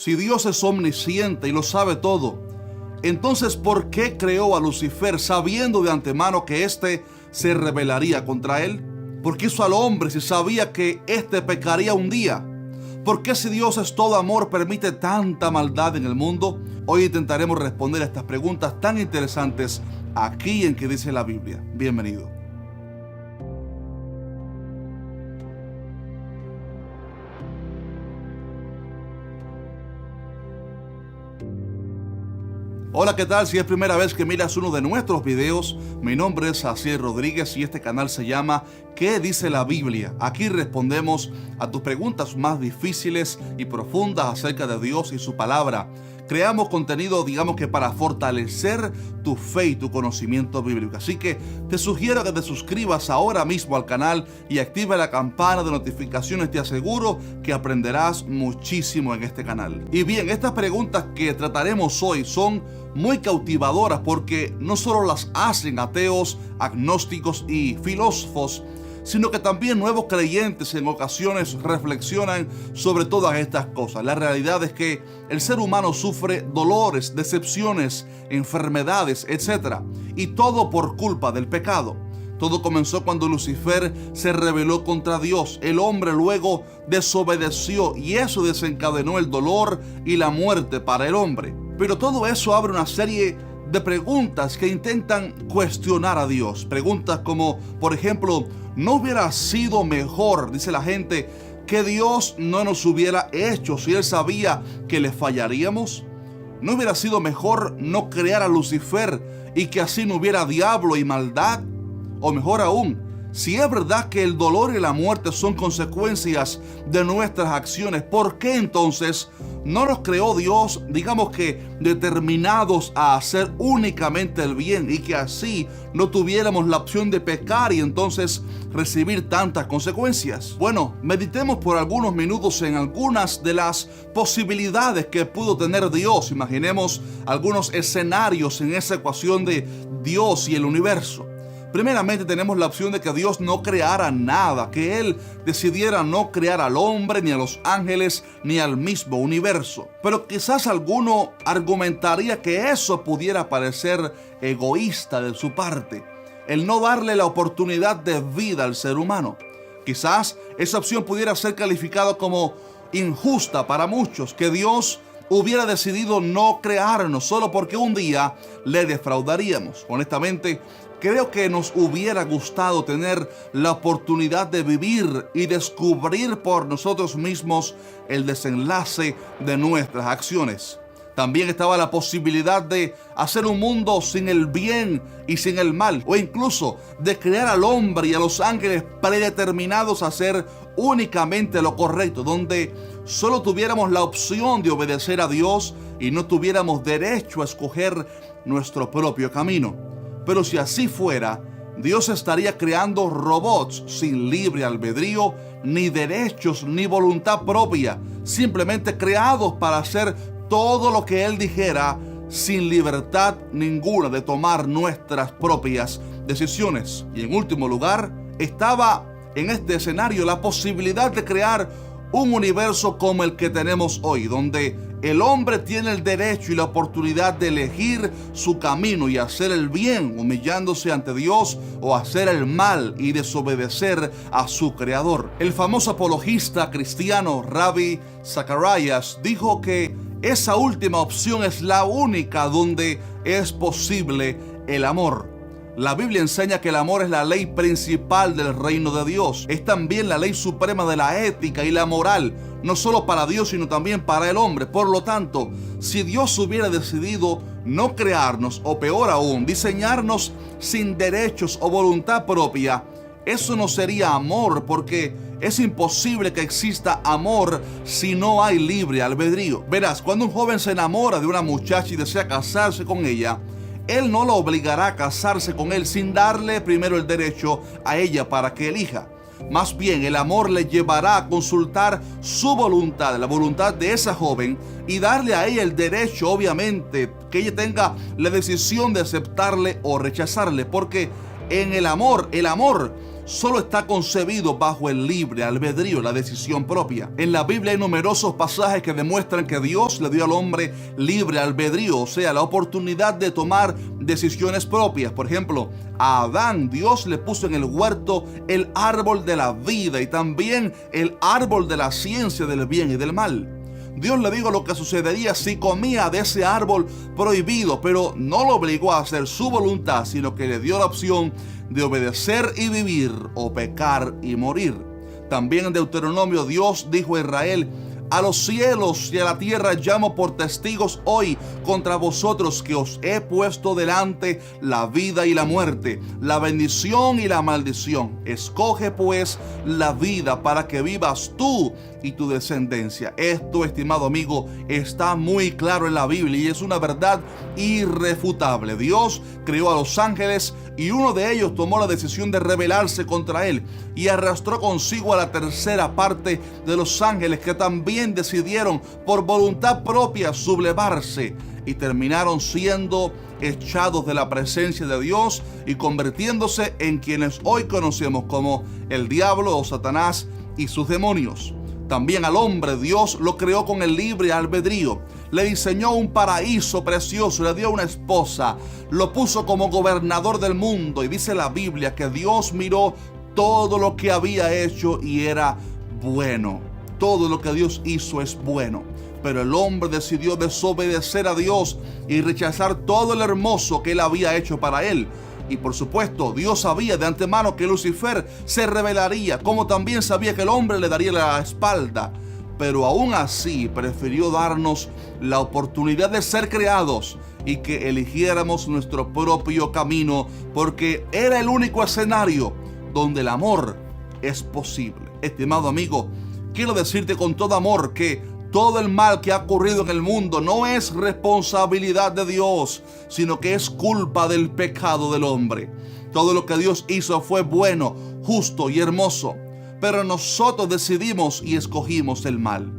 Si Dios es omnisciente y lo sabe todo, entonces ¿por qué creó a Lucifer sabiendo de antemano que éste se rebelaría contra él? ¿Por qué hizo al hombre si sabía que éste pecaría un día? ¿Por qué, si Dios es todo amor, permite tanta maldad en el mundo? Hoy intentaremos responder a estas preguntas tan interesantes aquí en ¿Qué dice la Biblia? Bienvenido. Hola, ¿qué tal? Si es primera vez que miras uno de nuestros videos, mi nombre es Asier Rodríguez y este canal se llama ¿Qué dice la Biblia? Aquí respondemos a tus preguntas más difíciles y profundas acerca de Dios y su palabra. Creamos contenido, para fortalecer tu fe y tu conocimiento bíblico. Así que te sugiero que te suscribas ahora mismo al canal y active la campana de notificaciones. Te aseguro que aprenderás muchísimo en este canal. Y bien, estas preguntas que trataremos hoy son muy cautivadoras porque no solo las hacen ateos, agnósticos y filósofos, sino que también nuevos creyentes en ocasiones reflexionan sobre todas estas cosas. La realidad es que el ser humano sufre dolores, decepciones, enfermedades, etc. Y todo por culpa del pecado. Todo comenzó cuando Lucifer se rebeló contra Dios. El hombre luego desobedeció y eso desencadenó el dolor y la muerte para el hombre. Pero todo eso abre una serie de preguntas que intentan cuestionar a Dios. Preguntas como, por ejemplo, ¿no hubiera sido mejor, dice la gente, que Dios no nos hubiera hecho si Él sabía que le fallaríamos? ¿No hubiera sido mejor no crear a Lucifer y que así no hubiera diablo y maldad? O mejor aún, si es verdad que el dolor y la muerte son consecuencias de nuestras acciones, ¿por qué entonces no nos creó Dios, determinados a hacer únicamente el bien y que así no tuviéramos la opción de pecar y entonces recibir tantas consecuencias? Bueno, meditemos por algunos minutos en algunas de las posibilidades que pudo tener Dios. Imaginemos algunos escenarios en esa ecuación de Dios y el universo. Primeramente tenemos la opción de que Dios no creara nada, que Él decidiera no crear al hombre, ni a los ángeles, ni al mismo universo. Pero quizás alguno argumentaría que eso pudiera parecer egoísta de su parte, el no darle la oportunidad de vida al ser humano. Quizás esa opción pudiera ser calificada como injusta para muchos, que Dios hubiera decidido no crearnos solo porque un día le defraudaríamos. Honestamente, creo que nos hubiera gustado tener la oportunidad de vivir y descubrir por nosotros mismos el desenlace de nuestras acciones. También estaba la posibilidad de hacer un mundo sin el bien y sin el mal, o incluso de crear al hombre y a los ángeles predeterminados a hacer únicamente lo correcto, donde solo tuviéramos la opción de obedecer a Dios y no tuviéramos derecho a escoger nuestro propio camino. Pero si así fuera, Dios estaría creando robots sin libre albedrío, ni derechos, ni voluntad propia, simplemente creados para hacer todo lo que Él dijera, sin libertad ninguna de tomar nuestras propias decisiones. Y en último lugar, estaba en este escenario la posibilidad de crear un universo como el que tenemos hoy, donde el hombre tiene el derecho y la oportunidad de elegir su camino y hacer el bien, humillándose ante Dios, o hacer el mal y desobedecer a su creador. El famoso apologista cristiano Ravi Zacharias dijo que esa última opción es la única donde es posible el amor. La Biblia enseña que el amor es la ley principal del reino de Dios. Es también la ley suprema de la ética y la moral, no solo para Dios, sino también para el hombre. Por lo tanto, si Dios hubiera decidido no crearnos, o peor aún, diseñarnos sin derechos o voluntad propia, eso no sería amor, porque es imposible que exista amor si no hay libre albedrío. Verás, cuando un joven se enamora de una muchacha y desea casarse con ella, él no la obligará a casarse con él sin darle primero el derecho a ella para que elija. Más bien, el amor le llevará a consultar su voluntad, la voluntad de esa joven, y darle a ella el derecho, obviamente, que ella tenga la decisión de aceptarle o rechazarle, porque en el amor solo está concebido bajo el libre albedrío, la decisión propia. En la Biblia hay numerosos pasajes que demuestran que Dios le dio al hombre libre albedrío, o sea, la oportunidad de tomar decisiones propias. Por ejemplo, a Adán Dios le puso en el huerto el árbol de la vida y también el árbol de la ciencia del bien y del mal. Dios le dijo lo que sucedería si comía de ese árbol prohibido, pero no lo obligó a hacer su voluntad, sino que le dio la opción de obedecer y vivir o pecar y morir. También en Deuteronomio Dios dijo a Israel: a los cielos y a la tierra llamo por testigos hoy contra vosotros que os he puesto delante la vida y la muerte, la bendición y la maldición. Escoge pues la vida para que vivas tú y tu descendencia. Esto, estimado amigo, está muy claro en la Biblia y es una verdad irrefutable. Dios creó a los ángeles y uno de ellos tomó la decisión de rebelarse contra él y arrastró consigo a la tercera parte de los ángeles, que también decidieron por voluntad propia sublevarse y terminaron siendo echados de la presencia de Dios y convirtiéndose en quienes hoy conocemos como el diablo o Satanás y sus demonios. También al hombre Dios lo creó con el libre albedrío. Le diseñó un paraíso precioso, le dio una esposa, lo puso como gobernador del mundo y dice la Biblia que Dios miró todo lo que había hecho y era bueno. Todo lo que Dios hizo es bueno. Pero el hombre decidió desobedecer a Dios y rechazar todo lo hermoso que él había hecho para él. Y por supuesto, Dios sabía de antemano que Lucifer se rebelaría, como también sabía que el hombre le daría la espalda. Pero aún así prefirió darnos la oportunidad de ser creados y que eligiéramos nuestro propio camino, porque era el único escenario donde el amor es posible. Estimado amigo, quiero decirte con todo amor que todo el mal que ha ocurrido en el mundo no es responsabilidad de Dios, sino que es culpa del pecado del hombre. Todo lo que Dios hizo fue bueno, justo y hermoso, pero nosotros decidimos y escogimos el mal.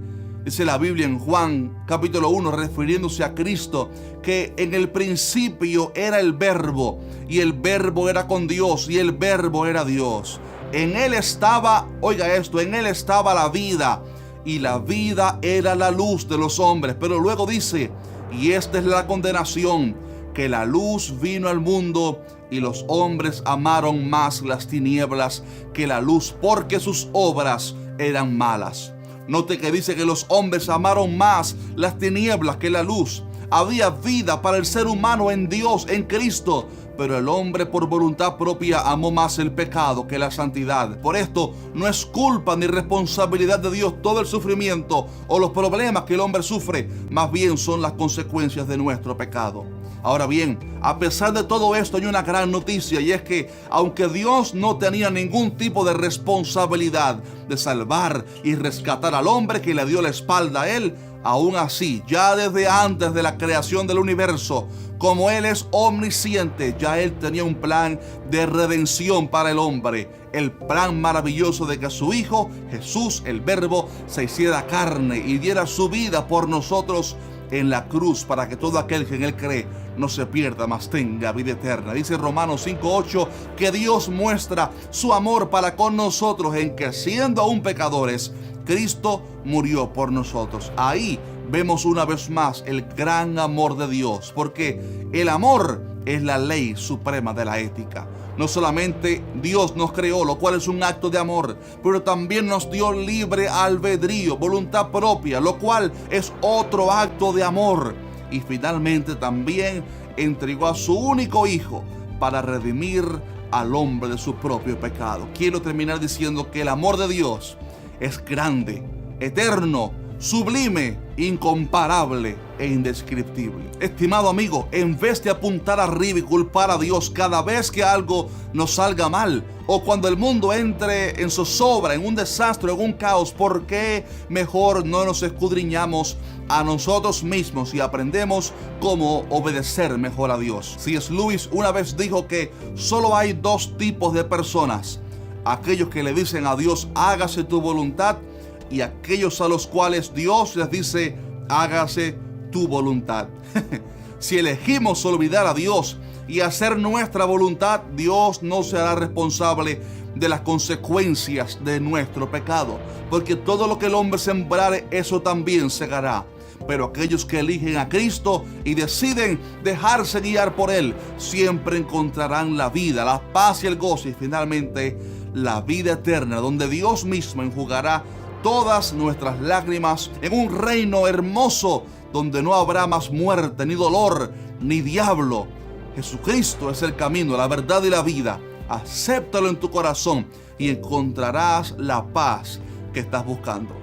Dice la Biblia en Juan capítulo 1, refiriéndose a Cristo, que en el principio era el Verbo, y el Verbo era con Dios, y el Verbo era Dios. En Él estaba, oiga esto, en Él estaba la vida, y la vida era la luz de los hombres. Pero luego dice: y esta es la condenación, que la luz vino al mundo y los hombres amaron más las tinieblas que la luz, porque sus obras eran malas. Note que dice que los hombres amaron más las tinieblas que la luz. Había vida para el ser humano en Dios, en Cristo, pero el hombre por voluntad propia amó más el pecado que la santidad. Por esto no es culpa ni responsabilidad de Dios todo el sufrimiento o los problemas que el hombre sufre, más bien son las consecuencias de nuestro pecado. Ahora bien, a pesar de todo esto hay una gran noticia, y es que aunque Dios no tenía ningún tipo de responsabilidad de salvar y rescatar al hombre que le dio la espalda a él, aún así, ya desde antes de la creación del universo, como Él es omnisciente, ya Él tenía un plan de redención para el hombre. El plan maravilloso de que su Hijo, Jesús, el Verbo, se hiciera carne y diera su vida por nosotros en la cruz, para que todo aquel que en Él cree no se pierda, mas tenga vida eterna. Dice Romanos 5:8 que Dios muestra su amor para con nosotros en que, siendo aún pecadores, Cristo murió por nosotros. Ahí vemos una vez más el gran amor de Dios, porque el amor es la ley suprema de la ética. No solamente Dios nos creó, lo cual es un acto de amor, pero también nos dio libre albedrío, voluntad propia, lo cual es otro acto de amor. Y finalmente también entregó a su único Hijo para redimir al hombre de su propio pecado. Quiero terminar diciendo que el amor de Dios es grande, eterno, sublime, incomparable e indescriptible. Estimado amigo, en vez de apuntar arriba y culpar a Dios cada vez que algo nos salga mal, o cuando el mundo entre en zozobra, en un desastre, en un caos, ¿por qué mejor no nos escudriñamos a nosotros mismos y aprendemos cómo obedecer mejor a Dios? C.S. Lewis una vez dijo que solo hay dos tipos de personas: aquellos que le dicen a Dios, hágase tu voluntad, y aquellos a los cuales Dios les dice, hágase tu voluntad. Si elegimos olvidar a Dios y hacer nuestra voluntad, Dios no se hará responsable de las consecuencias de nuestro pecado, porque todo lo que el hombre sembrare, eso también segará. Pero aquellos que eligen a Cristo y deciden dejarse guiar por Él, siempre encontrarán la vida, la paz y el gozo, y finalmente la vida eterna, donde Dios mismo enjugará todas nuestras lágrimas en un reino hermoso, donde no habrá más muerte, ni dolor, ni diablo. Jesucristo es el camino, la verdad y la vida. Acéptalo en tu corazón y encontrarás la paz que estás buscando.